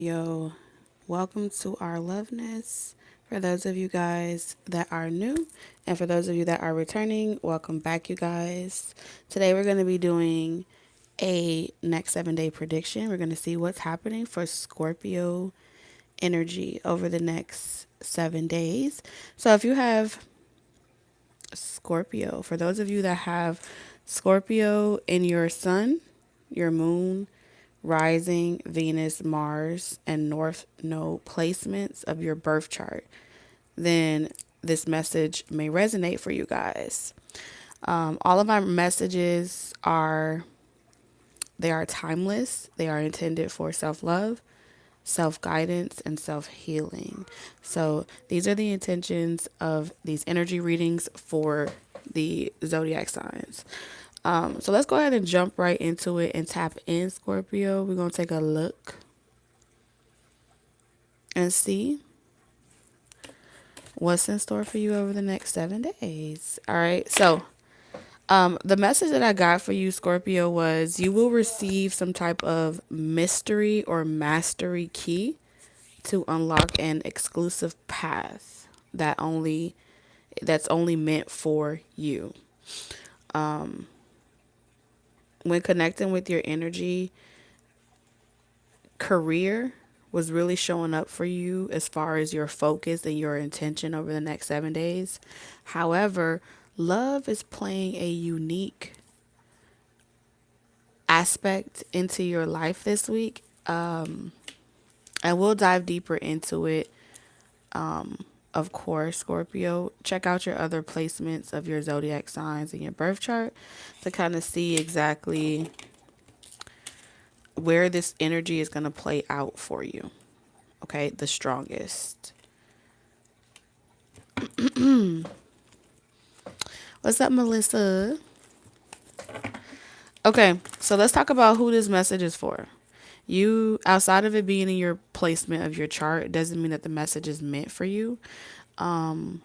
Yo, welcome to our Loveness. For those of you guys that are new, and for those of you that are returning, welcome back, you guys. Today we're going to be doing a next 7 day prediction. We're going to see what's happening for Scorpio energy over the next 7 days. So if you have Scorpio, for those of you that have Scorpio in your sun, your moon, rising, Venus, Mars, and North Node placements of your birth chart, then this message may resonate for you guys. All of my messages are they are timeless. They are intended for self-love, self-guidance, and self-healing. So these are the intentions of these energy readings for the zodiac signs. So let's go ahead and jump right into it and tap in, Scorpio. We're going to take a look and see what's in store for you over the next 7 days. All right. So the message that I got for you, Scorpio, was you will receive some type of mystery or mastery key to unlock an exclusive path that's only meant for you. When connecting with your energy, career was really showing up for you as far as your focus and your intention over the next 7 days. However, love is playing a unique aspect into your life this week. And we'll dive deeper into it. Of course, Scorpio, check out your other placements of your zodiac signs in your birth chart to kind of see exactly where this energy is going to play out for you. Okay, the strongest. What's up, Melissa? Okay, so let's talk about who this message is for. You, outside of it being in your placement of your chart, doesn't mean that the message is meant for you. The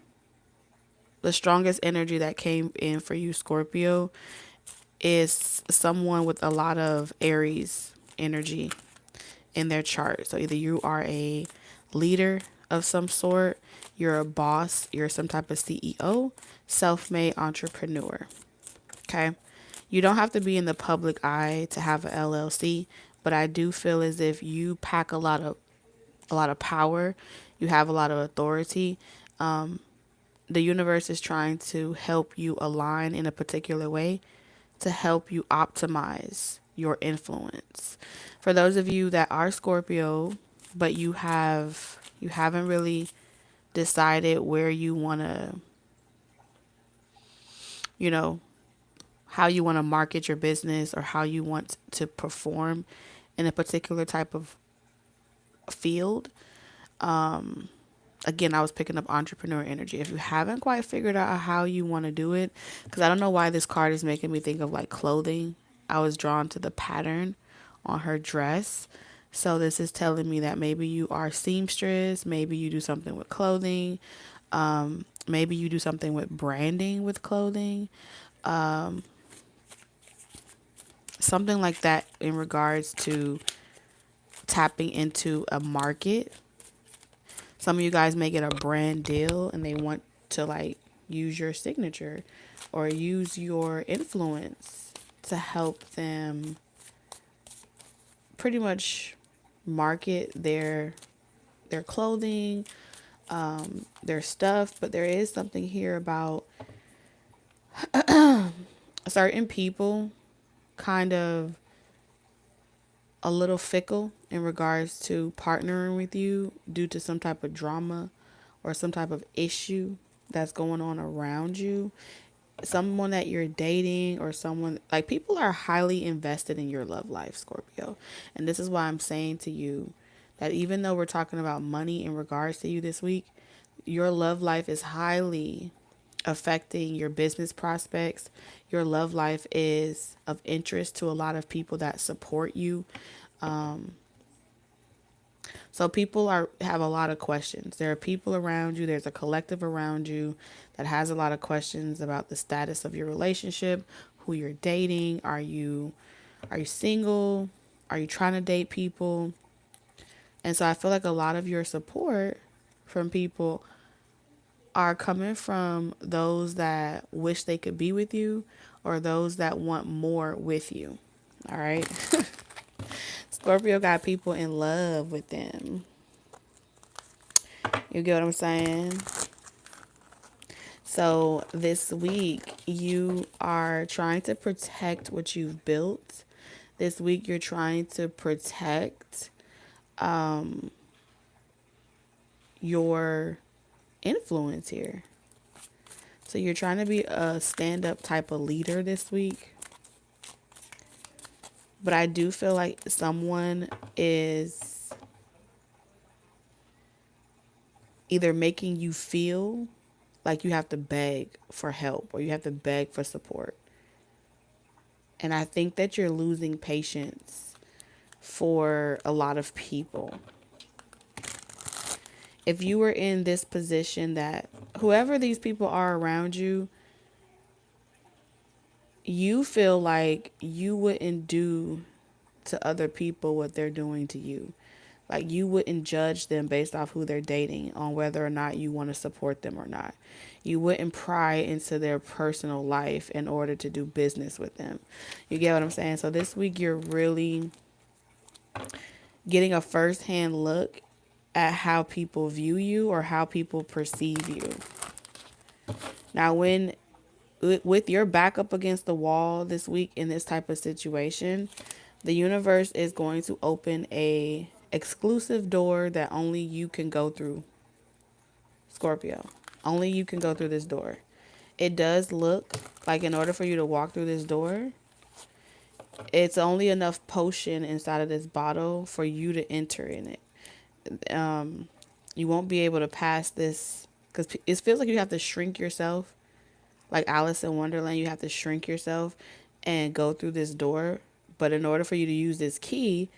strongest energy that came in for you, Scorpio, is someone with a lot of Aries energy in their chart. So either you are a leader of some sort, you're a boss, you're some type of CEO, self-made entrepreneur. Okay. You don't have to be in the public eye to have an LLC, but I do feel as if you pack a lot of power, you have a lot of authority. The universe is trying to help you align in a particular way to help you optimize your influence. For those of you that are Scorpio, but you haven't really decided where you want to, you know, how you want to market your business or how you want to perform in a particular type of field. Again, I was picking up entrepreneur energy. If you haven't quite figured out how you want to do it, because I don't know why this card is making me think of like clothing. I was drawn to the pattern on her dress. So this is telling me that maybe you are seamstress, maybe you do something with clothing, maybe you do something with branding with clothing, something like that in regards to tapping into a market. Some of you guys may get a brand deal and they want to like use your signature or use your influence to help them pretty much market their clothing, their stuff. But there is something here about certain people kind of a little fickle in regards to partnering with you due to some type of drama or some type of issue that's going on around you. Someone that you're dating or someone like people are highly invested in your love life, Scorpio. And this is why I'm saying to you that even though we're talking about money in regards to you this week, your love life is highly affecting your business prospects. Your love life is of interest to a lot of people that support you. So people have a lot of questions. There are people around you, there's a collective around you that has a lot of questions about the status of your relationship, who you're dating, are you single? Are you trying to date people? And so I feel like a lot of your support from people are coming from those that wish they could be with you or those that want more with you. All right. Scorpio got people in love with them. You get what I'm saying? So this week, you are trying to protect what you've built. This week, you're trying to protect your influence here. So you're trying to be a stand-up type of leader this week. But I do feel like someone is either making you feel like you have to beg for help or you have to beg for support. And I think that you're losing patience for a lot of people. If you were in this position that whoever these people are around you, you feel like you wouldn't do to other people what they're doing to you. Like you wouldn't judge them based off who they're dating on whether or not you want to support them or not. You wouldn't pry into their personal life in order to do business with them. You get what I'm saying? So this week you're really getting a first-hand look at how people view you or how people perceive you. Now, when with your back up against the wall this week in this type of situation, the universe is going to open a exclusive door that only you can go through, Scorpio. Only you can go through this door. It does look like in order for you to walk through this door, it's only enough potion inside of this bottle for you to enter in it. You won't be able to pass this because it feels like you have to shrink yourself. Like Alice in Wonderland, you have to shrink yourself and go through this door. But in order for you to use this key,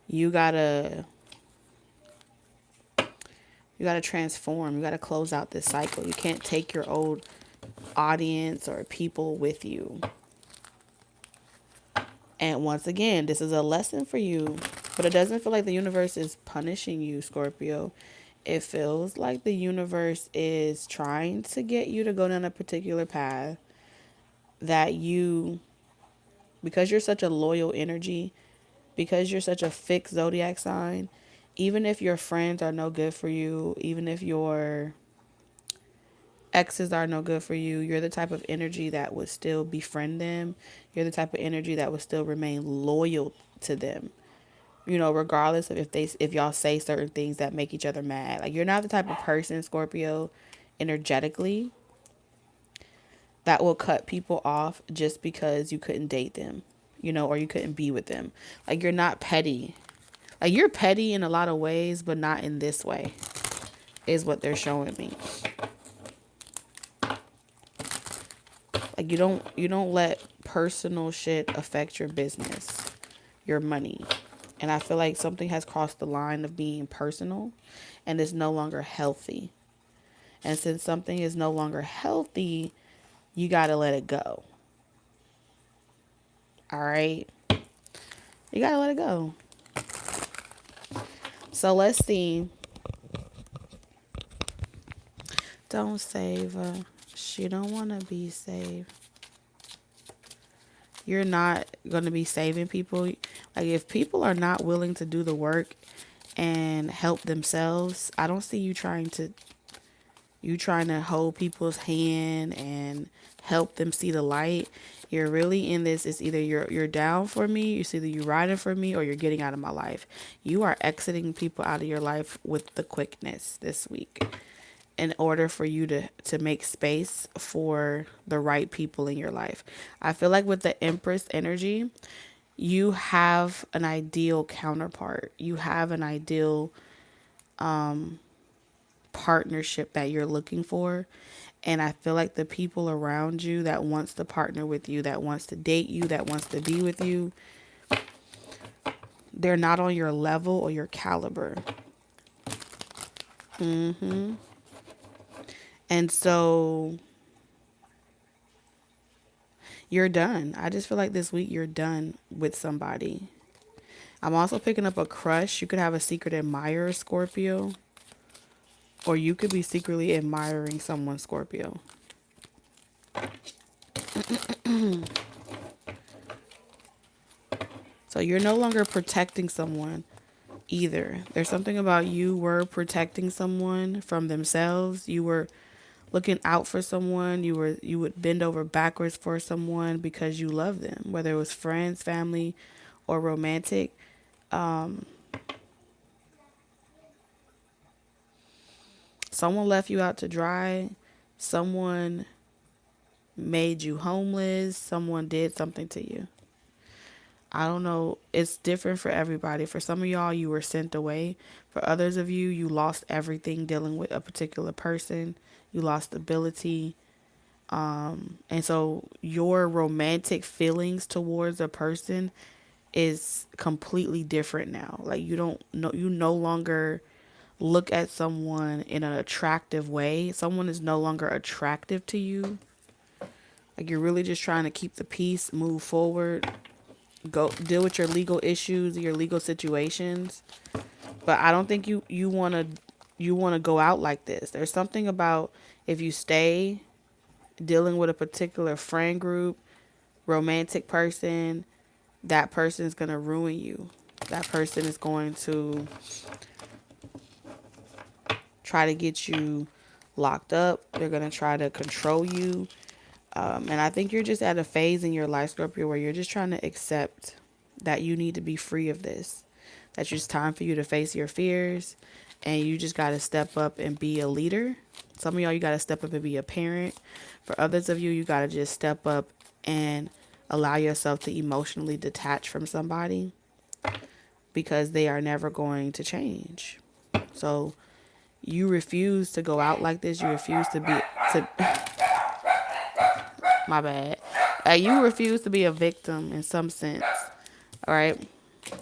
you gotta transform. You gotta close out this cycle. You can't take your old audience or people with you. And once again, this is a lesson for you, but it doesn't feel like the universe is punishing you, Scorpio. It feels like the universe is trying to get you to go down a particular path that you, because you're such a loyal energy, because you're such a fixed zodiac sign, even if your friends are no good for you, even if your exes are no good for you, you're the type of energy that would still befriend them. You're the type of energy that would still remain loyal to them. You know, regardless of if y'all say certain things that make each other mad. Like, you're not the type of person, Scorpio, energetically, that will cut people off just because you couldn't date them, you know, or you couldn't be with them. Like, you're not petty. Like, you're petty in a lot of ways, but not in this way, is what they're showing me. Like, you don't let personal shit affect your business, your money. And I feel like something has crossed the line of being personal and is no longer healthy. And since something is no longer healthy, you got to let it go. All right? You got to let it go. So let's see. Don't save her. She don't want to be saved. You're not going to be saving people. Like, if people are not willing to do the work and help themselves, I don't see you trying to hold people's hand and help them see the light. You're really in this. It's either you're down for me, it's either you're riding for me, or you're getting out of my life. You are exiting people out of your life with the quickness this week in order for you to make space for the right people in your life. I feel like with the Empress energy, you have an ideal counterpart. You have an ideal partnership that you're looking for. And I feel like the people around you that wants to partner with you, that wants to date you, that wants to be with you, they're not on your level or your caliber. And so you're done. I just feel like this week you're done with somebody. I'm also picking up a crush. You could have a secret admirer, Scorpio. Or you could be secretly admiring someone, Scorpio. So you're no longer protecting someone either. There's something about you were protecting someone from themselves. You were looking out for someone. You would bend over backwards for someone because you love them, whether it was friends, family, or romantic. Someone left you out to dry. Someone made you homeless. Someone did something to you. I don't know. It's different for everybody. For some of y'all, you were sent away. For others of you, you lost everything dealing with a particular person. You lost ability. And so your romantic feelings towards a person is completely different now. Like you no longer look at someone in an attractive way. Someone is no longer attractive to you. Like you're really just trying to keep the peace, move forward, go deal with your legal issues, your legal situations. But I don't think you want to go out like this. There's something about if you stay dealing with a particular friend group, romantic person, that person is going to ruin you. That person is going to try to get you locked up. They're going to try to control you. And I think you're just at a phase in your life, Scorpio, where you're just trying to accept that you need to be free of this. That's just time for you to face your fears. And you just got to step up and be a leader. Some of y'all, you got to step up and be a parent. For others of you, you got to just step up and allow yourself to emotionally detach from somebody because they are never going to change. So you refuse to go out like this. You refuse to be, my bad. You refuse to be a victim in some sense. All right.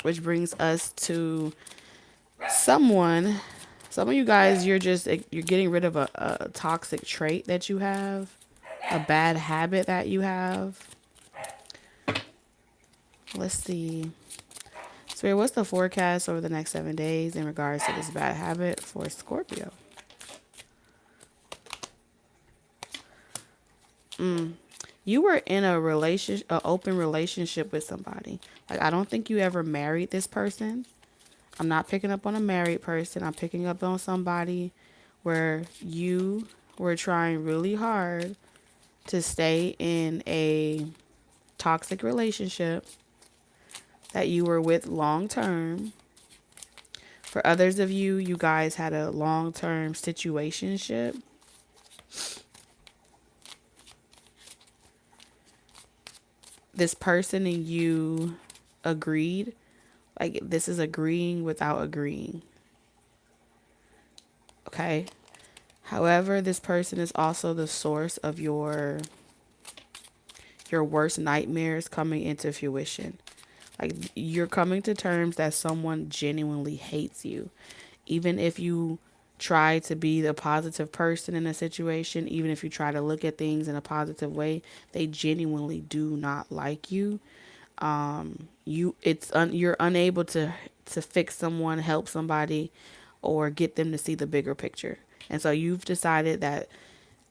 Which brings us to someone. Some of you guys, you're getting rid of a toxic trait that you have, a bad habit that you have. Let's see. Spirit, what's the forecast over the next 7 days in regards to this bad habit for Scorpio? You were in a relationship, an open relationship with somebody. Like, I don't think you ever married this person. I'm not picking up on a married person. I'm picking up on somebody where you were trying really hard to stay in a toxic relationship that you were with long term. For others of you, you guys had a long term situationship. This person and you agreed. Like, this is agreeing without agreeing. Okay. However, this person is also the source of your worst nightmares coming into fruition. Like, you're coming to terms that someone genuinely hates you. Even if you try to be the positive person in a situation, even if you try to look at things in a positive way, they genuinely do not like you. You're unable to fix someone, help somebody, or get them to see the bigger picture. And so you've decided that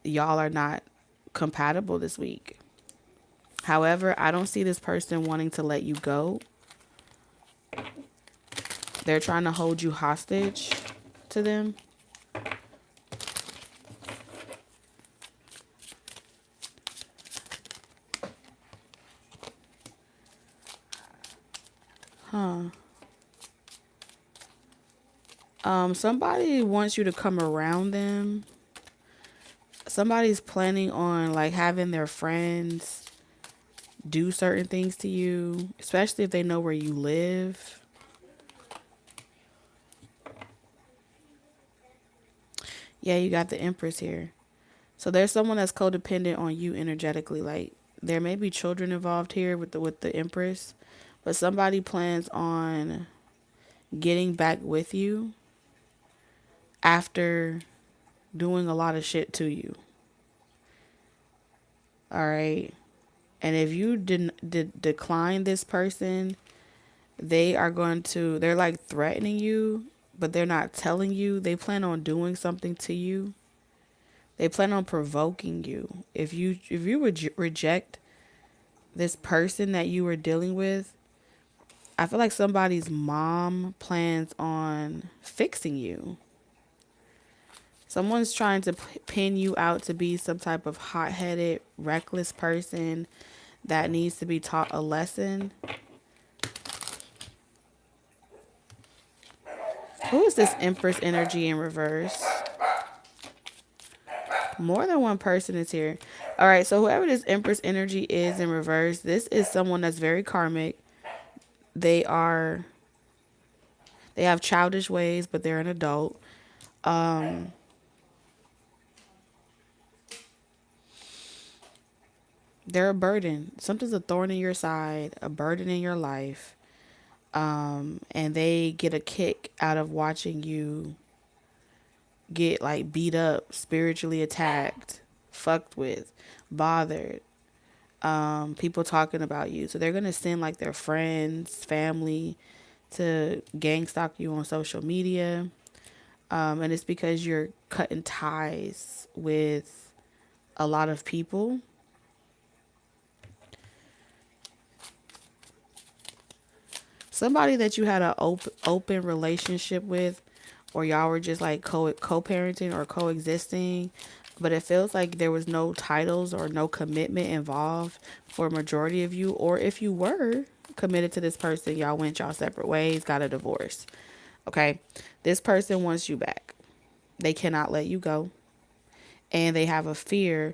y'all are not compatible this week. However, I don't see this person wanting to let you go. They're trying to hold you hostage to them. Somebody wants you to come around them. Somebody's planning on like having their friends do certain things to you, especially if they know where you live. Yeah, you got the Empress here. So there's someone that's codependent on you energetically. Like, there may be children involved here with the Empress, but somebody plans on getting back with you after doing a lot of shit to you. All right. And if you decline this person, they're like threatening you, but they're not telling you. They plan on doing something to you. They plan on provoking you. If you reject this person that you were dealing with, I feel like somebody's mom plans on fixing you. Someone's trying to pin you out to be some type of hot-headed, reckless person that needs to be taught a lesson. Who is this Empress energy in reverse? More than one person is here. All right, so whoever this Empress energy is in reverse, this is someone that's very karmic. They are, they have childish ways, but they're an adult. They're a burden. Something's a thorn in your side, a burden in your life. And they get a kick out of watching you get like beat up, spiritually attacked, fucked with, bothered, people talking about you. So they're gonna send like their friends, family to gang stalk you on social media. And it's because you're cutting ties with a lot of people. Somebody that you had a open relationship with, or y'all were just like co-parenting or coexisting, but it feels like there was no titles or no commitment involved for a majority of you. Or if you were committed to this person, y'all went y'all separate ways, got a divorce. Okay, this person wants you back. They cannot let you go, and they have a fear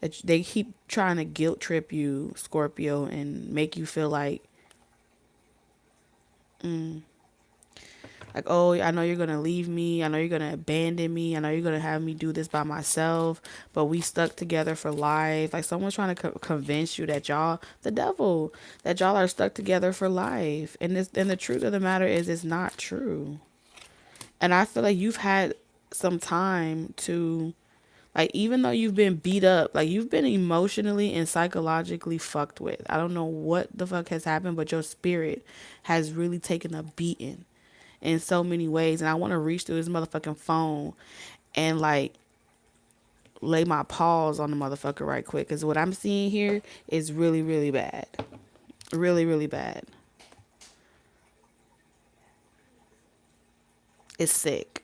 that they keep trying to guilt trip you, Scorpio, and make you feel like, oh, I know you're going to leave me. I know you're going to abandon me. I know you're going to have me do this by myself, but we stuck together for life. Like someone's trying to convince you that y'all, the devil, that y'all are stuck together for life. And the truth of the matter is it's not true. And I feel like you've had some time to, like, even though you've been beat up, like you've been emotionally and psychologically fucked with. I don't know what the fuck has happened, but your spirit has really taken a beating in so many ways. And I want to reach through this motherfucking phone and like lay my paws on the motherfucker right quick. Because what I'm seeing here is really, really bad. Really, really bad. It's sick.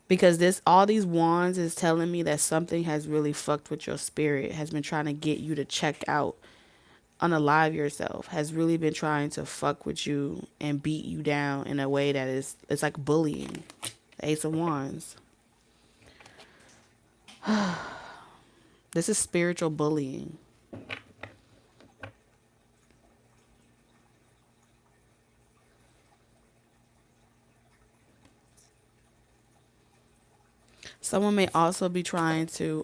Because all these wands is telling me that something has really fucked with your spirit, has been trying to get you to check out, unalive yourself, has really been trying to fuck with you and beat you down in a way that it's like bullying. The Ace of Wands. This is spiritual bullying. Someone may also be trying to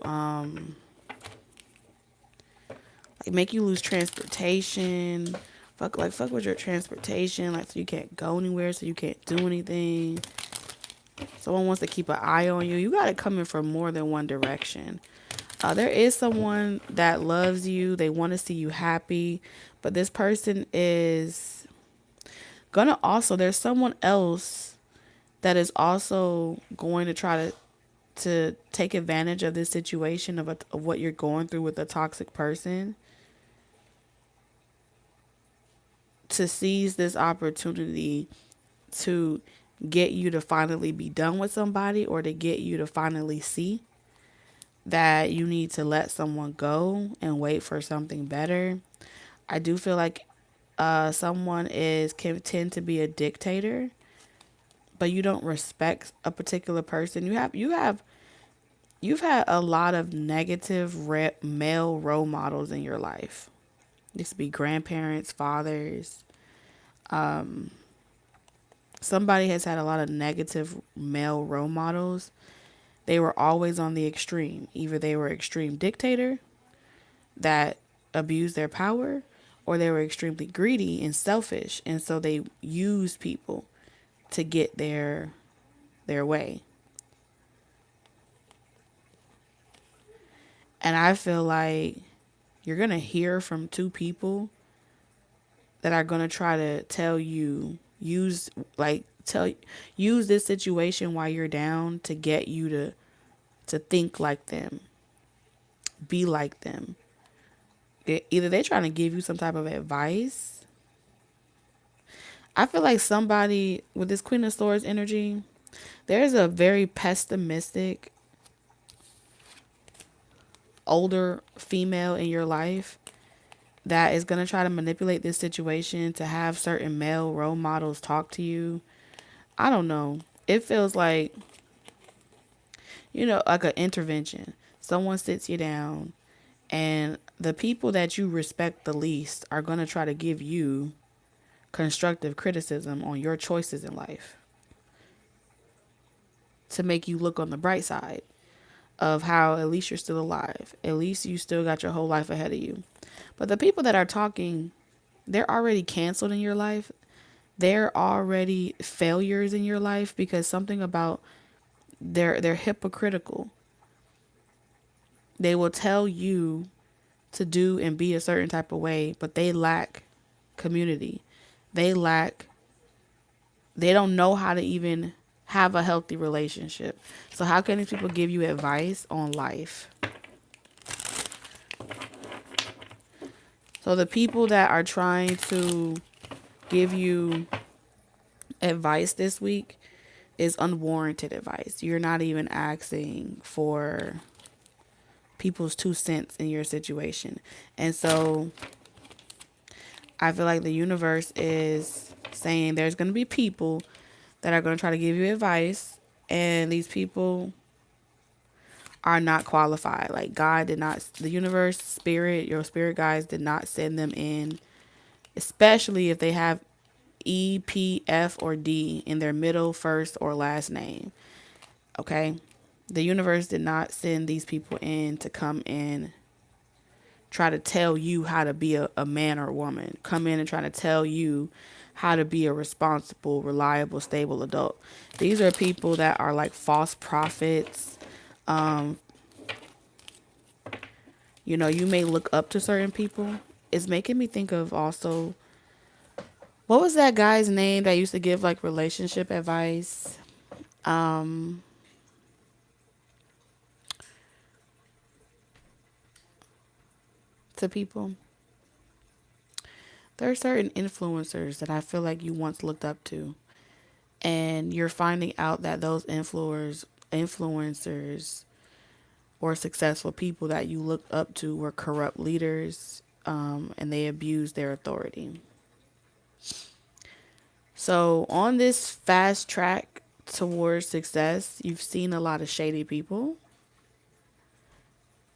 like make you lose transportation. Fuck with your transportation, like so you can't go anywhere, so you can't do anything. Someone wants to keep an eye on you. You got it coming from more than one direction. There is someone that loves you. They want to see you happy, but this person is gonna also. There's someone else that is also going to try to take advantage of this situation of what you're going through with a toxic person, to seize this opportunity to get you to finally be done with somebody, or to get you to finally see that you need to let someone go and wait for something better. I do feel like someone can tend to be a dictator, but you don't respect a particular person. You've had a lot of negative male role models in your life. This could be grandparents, fathers. Somebody has had a lot of negative male role models. They were always on the extreme. Either they were extreme dictator that abused their power, or they were extremely greedy and selfish, and so they used people to get their way. And I feel like you're going to hear from two people that are going to try to tell you, use this situation while you're down to get you to think like them, be like them. Either they're trying to give you some type of advice. I feel like somebody with this Queen of Swords energy, there's a very pessimistic older female in your life that is going to try to manipulate this situation to have certain male role models talk to you. I don't know. It feels like, like an intervention. Someone sits you down, and the people that you respect the least are going to try to give you constructive criticism on your choices in life to make you look on the bright side of how at least you're still alive. At least you still got your whole life ahead of you. But the people that are talking, they're already canceled in your life. They're already failures in your life because something about they're hypocritical. They will tell you to do and be a certain type of way, but they lack community. They don't know how to even have a healthy relationship. So how can these people give you advice on life? So the people that are trying to give you advice this week is unwarranted advice. You're not even asking for people's 2 cents in your situation. And so I feel like the universe is saying there's going to be people that are going to try to give you advice, and these people are not qualified. Like God did not, the universe, spirit, your spirit guides did not send them in, especially if they have E, P, F, or D in their middle, first, or last name. Okay? The universe did not send these people in to come in, try to tell you how to be a man or woman. Come in and try to tell you how to be a responsible, reliable, stable adult. These are people that are like false prophets. You may look up to certain people. It's making me think of also, what was that guy's name that used to give like relationship advice? To people. There are certain influencers that I feel like you once looked up to, and you're finding out that those influencers or successful people that you looked up to were corrupt leaders, and they abused their authority. So on this fast track towards success, you've seen a lot of shady people.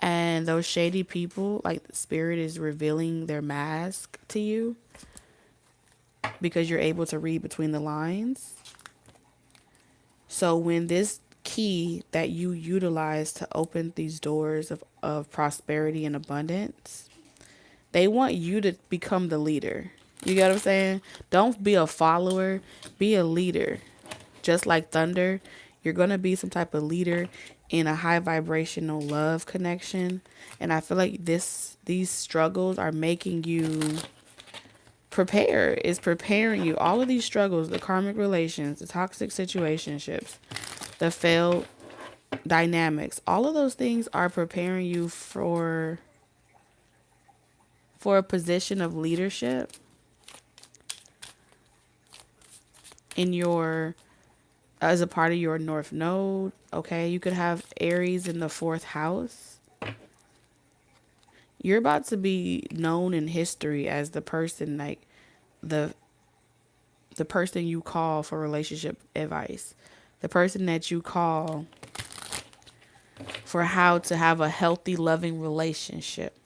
And those shady people, like the spirit is revealing their mask to you because you're able to read between the lines. So when this key that you utilize to open these doors of prosperity and abundance, they want you to become the leader. You get what I'm saying? Don't be a follower, be a leader. Just like thunder, you're going to be some type of leader in a high vibrational love connection. And I feel like these struggles are making you prepare. It's preparing you. All of these struggles, the karmic relations, the toxic situationships, the failed dynamics, all of those things are preparing you for a position of leadership in your, as a part of your North Node. Okay, you could have Aries in the 4th house. You're about to be known in history as the person, like the person you call for relationship advice, the person that you call for how to have a healthy, loving relationship.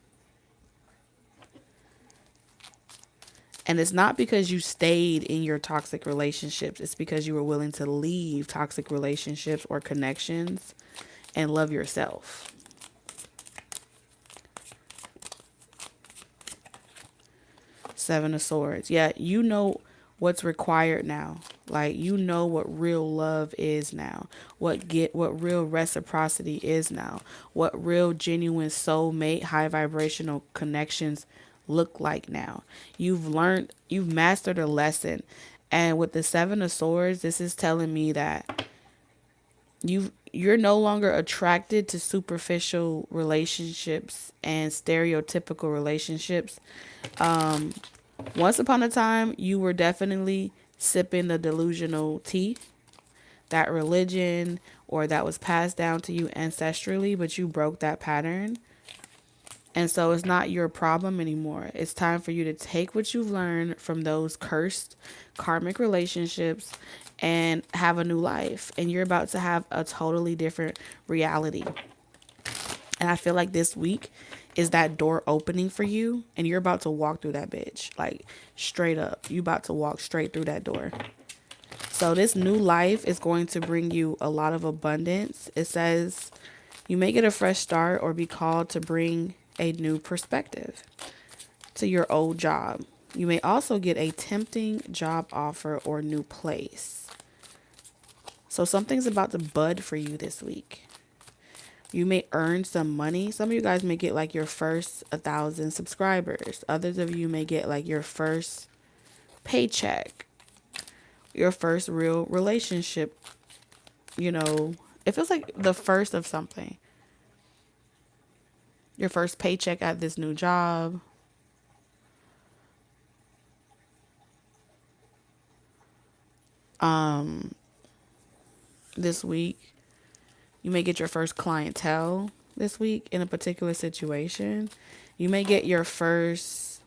And it's not because you stayed in your toxic relationships. It's because you were willing to leave toxic relationships or connections and love yourself. Seven of Swords. Yeah, you know what's required now. Like, you know what real love is now. What real reciprocity is now. What real genuine soulmate high vibrational connections look like now. You've mastered a lesson. And with the Seven of Swords, this is telling me that you're no longer attracted to superficial relationships and stereotypical relationships. Once upon a time, you were definitely sipping the delusional tea, that religion or that was passed down to you ancestrally, but you broke that pattern. And so it's not your problem anymore. It's time for you to take what you've learned from those cursed karmic relationships and have a new life. And you're about to have a totally different reality. And I feel like this week is that door opening for you, and you're about to walk through that bitch. Like, straight up. You about to walk straight through that door. So this new life is going to bring you a lot of abundance. It says you may get a fresh start or be called to bring a new perspective to your old job. You may also get a tempting job offer or new place. So something's about to bud for you this week. You may earn some money. Some of you guys may get like your first 1,000 subscribers. Others of you may get like your first paycheck, your first real relationship. You know, it feels like the first of something. Your first paycheck at this new job. This week, you may get your first clientele this week in a particular situation. You may get your first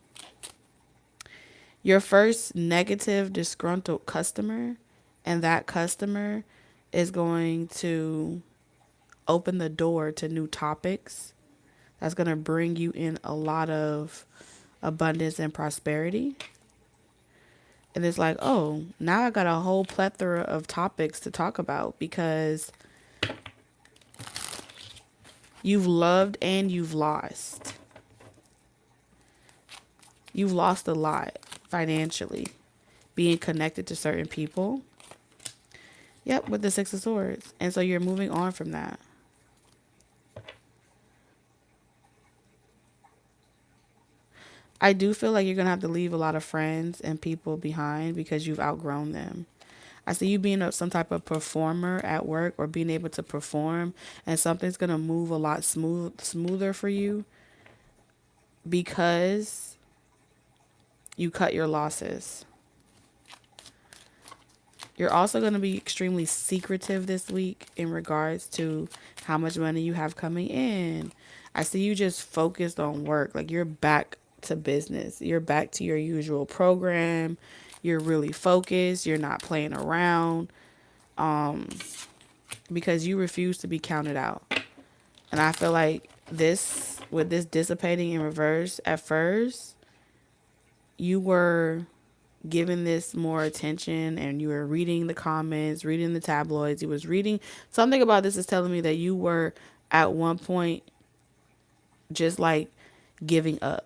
negative disgruntled customer, and that customer is going to open the door to new topics. That's going to bring you in a lot of abundance and prosperity. And it's like, oh, now I got a whole plethora of topics to talk about because you've loved and you've lost. You've lost a lot financially, being connected to certain people. Yep, with the Six of Swords. And so you're moving on from that. I do feel like you're going to have to leave a lot of friends and people behind because you've outgrown them. I see you being some type of performer at work or being able to perform, and something's going to move a lot smoother for you because you cut your losses. You're also going to be extremely secretive this week in regards to how much money you have coming in. I see you just focused on work. Like, you're back to business. You're back to your usual program. You're really focused. You're not playing around because you refuse to be counted out. And I feel like with this dissipating in reverse, at first, you were giving this more attention and you were reading the comments, reading the tabloids. You was reading. Something about this is telling me that you were at one point just like giving up.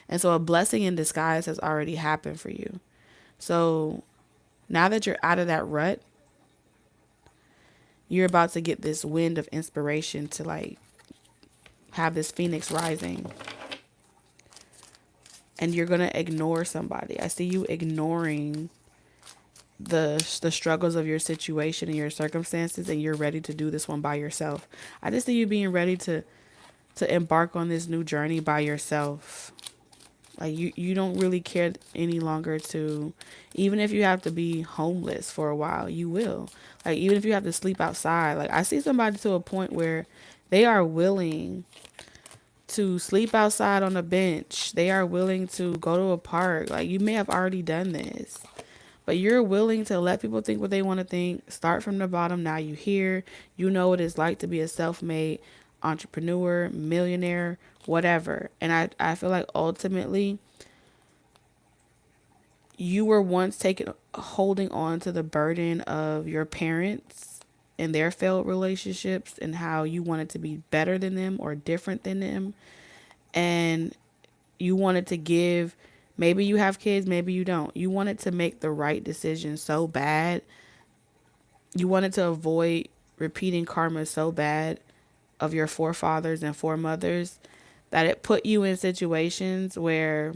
And so a blessing in disguise has already happened for you. So now that you're out of that rut, you're about to get this wind of inspiration to like have this phoenix rising. And you're going to ignore somebody. I see you ignoring the struggles of your situation and your circumstances, and you're ready to do this one by yourself. I just see you being ready to embark on this new journey by yourself. Like you don't really care any longer to, even if you have to be homeless for a while, you will. Like, even if you have to sleep outside, like I see somebody to a point where they are willing to sleep outside on a bench. They are willing to go to a park. Like, you may have already done this, but you're willing to let people think what they want to think. Start from the bottom. Now you here. You know what it's like to be a self-made entrepreneur, millionaire, whatever. And I feel like ultimately you were once holding on to the burden of your parents and their failed relationships and how you wanted to be better than them or different than them. And you wanted to give, maybe you have kids, maybe you don't. You wanted to make the right decision so bad. You wanted to avoid repeating karma so bad of your forefathers and foremothers that it put you in situations where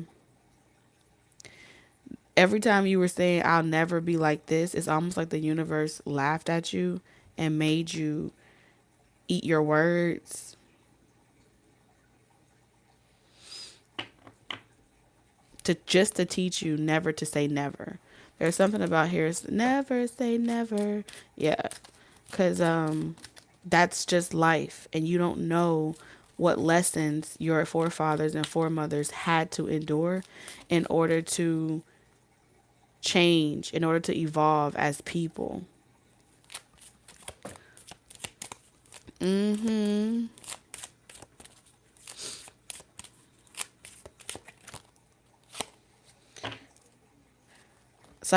every time you were saying, I'll never be like this, it's almost like the universe laughed at you and made you eat your words. To teach you never to say never. There's something about here, it's never say never. Yeah. Because that's just life. And you don't know what lessons your forefathers and foremothers had to endure in order to change, in order to evolve as people. So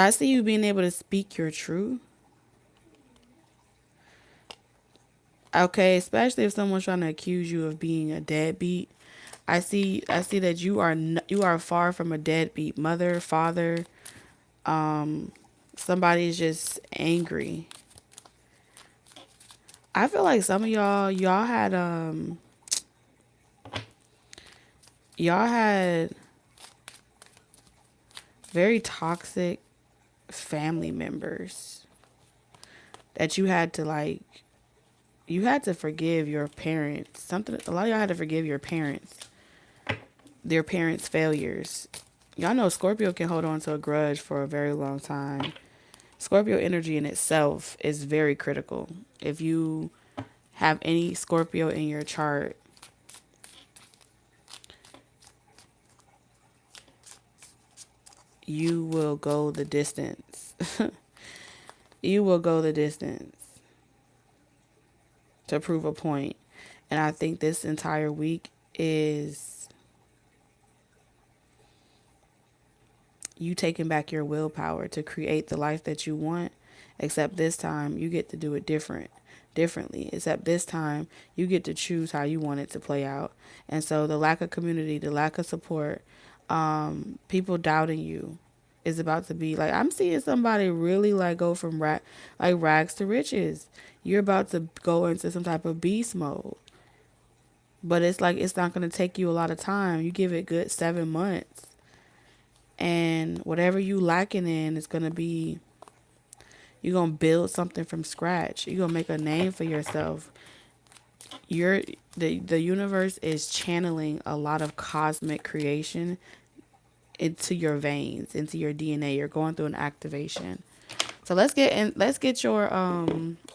I see you being able to speak your truth. Okay, especially if someone's trying to accuse you of being a deadbeat. I see that you are far from a deadbeat mother, father. Somebody's just angry. I feel like some of y'all had very toxic family members that you had to forgive your parents. A lot of y'all had to forgive your parents, their parents' failures. Y'all know Scorpio can hold on to a grudge for a very long time. Scorpio energy in itself is very critical. If you have any Scorpio in your chart, you will go the distance. You will go the distance to prove a point. And I think this entire week is you taking back your willpower to create the life that you want, except this time you get to do it differently. Except this time you get to choose how you want it to play out. And so the lack of community, the lack of support, people doubting you is about to be like, I'm seeing somebody really like go from rags to riches. You're about to go into some type of beast mode. But it's like, it's not going to take you a lot of time. You give it good 7 months. And whatever you lacking in is going to be, you're going to build something from scratch. You're going to make a name for yourself. The universe is channeling a lot of cosmic creation into your veins, into your DNA. You're going through an activation. So let's get your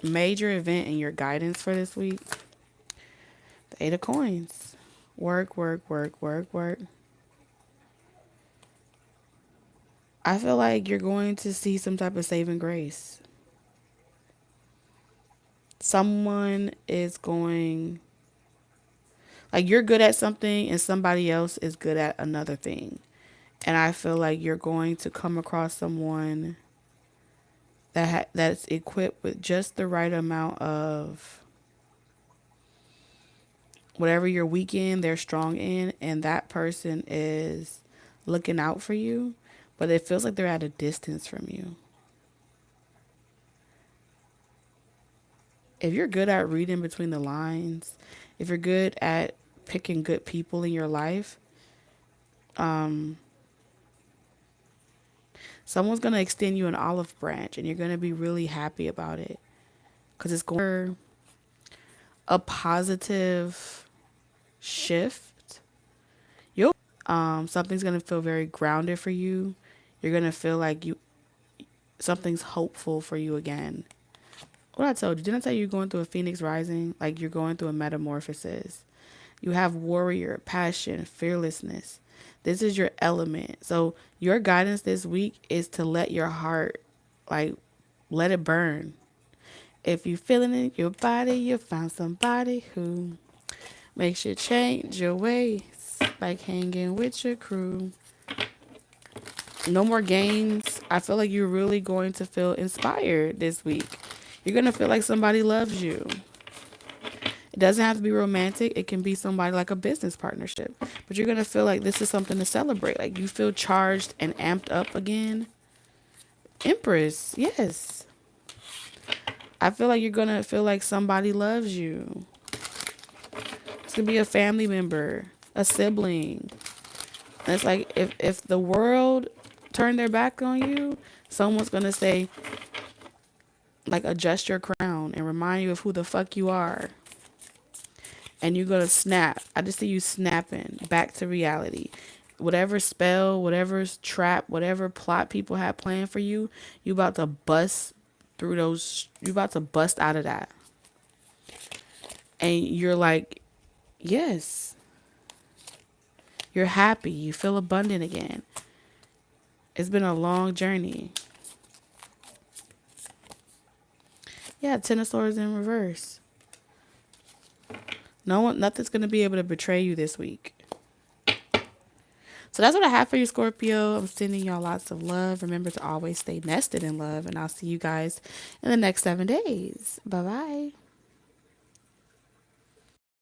major event and your guidance for this week. The 8 of Coins. Work, work, work, work, work. I feel like you're going to see some type of saving grace. Someone is going, like, you're good at something and somebody else is good at another thing. And I feel like you're going to come across someone that's equipped with just the right amount of whatever you're weak in, they're strong in, and that person is looking out for you, but it feels like they're at a distance from you. If you're good at reading between the lines, if you're good at picking good people in your life, someone's going to extend you an olive branch and you're going to be really happy about it because it's going a positive shift. Something's going to feel very grounded for you. You're going to feel like something's hopeful for you again. What I told you, didn't I tell you you're going through a phoenix rising? Like, you're going through a metamorphosis. You have warrior, passion, fearlessness. This is your element. So your guidance this week is to let your heart, like, let it burn. If you're feeling it in your body, you'll find somebody who makes you change your ways, like hanging with your crew. No more games. I feel like you're really going to feel inspired this week. You're going to feel like somebody loves you. It doesn't have to be romantic. It can be somebody like a business partnership. But you're going to feel like this is something to celebrate. Like you feel charged and amped up again. Empress, yes. I feel like you're going to feel like somebody loves you. It's going to be a family member. a sibling. And it's like if the world turned their back on you, someone's gonna say, like, adjust your crown and remind you of who the fuck you are. And you're gonna snap. I just see you snapping back to reality. Whatever spell, whatever trap, whatever plot people had planned for you, you about to bust through those. You about to bust out of that. And you're like, yes. You're happy. You feel abundant again. It's been a long journey. Yeah, Ten of Swords in reverse. Nothing's gonna be able to betray you this week. So that's what I have for you, Scorpio. I'm sending y'all lots of love. Remember to always stay nested in love, and I'll see you guys in the next 7 days. Bye bye.